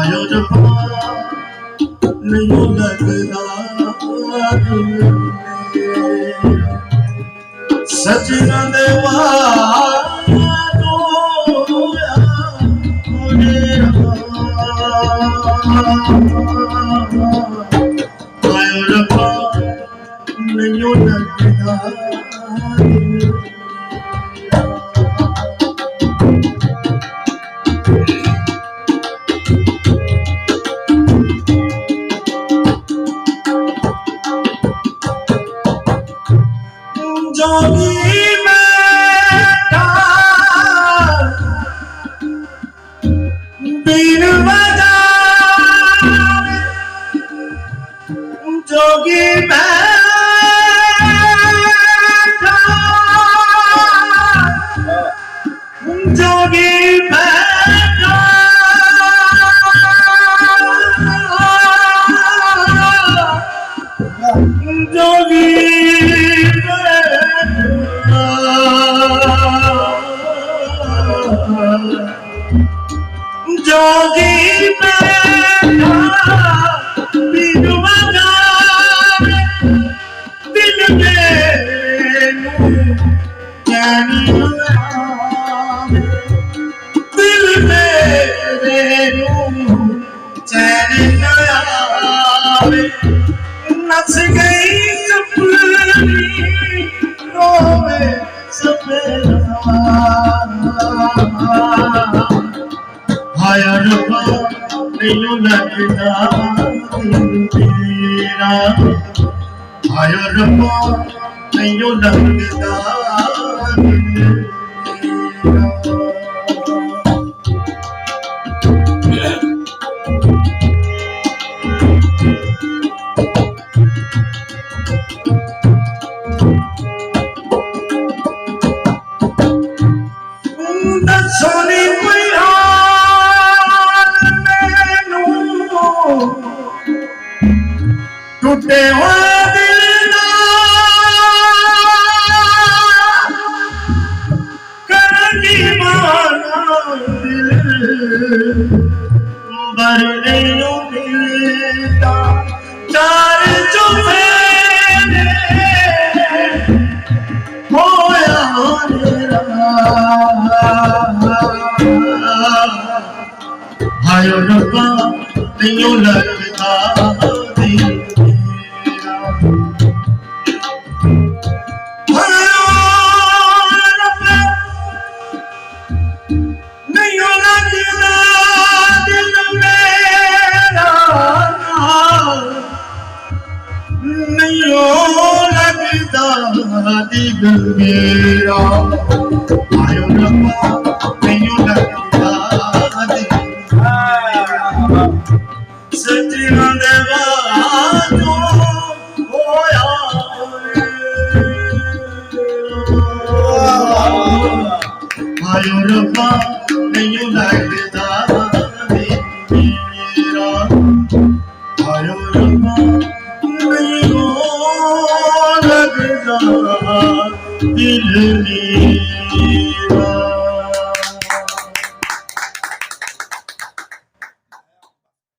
आयो जब नहीं लगदा सजना दे आयो जब नहीं लगदा जोगी बैठा बीन बजावे जोगी बैठा जोगी बैठा जोगी जोगी बैठा बीन बजावे दिल मेनू चैन आवे दिल मेनू चैन आवे नस गई चपली रोवे सपेरा आया रब्बा नहीं लगदा तेरा आया रब्बा नहीं लगदा सोनी टूटे हुए दिल करनी माना दिल भरने मिलता चार चुफेरे होया आयो रब्बा नहीं लगदा दिल मेरा आयो रब्बा नहीं लगदा सजना दे वाजो होया आयो रब्बा नहीं लगदा मेरा आयो रब्बा नहीं लगदा दिल मेरा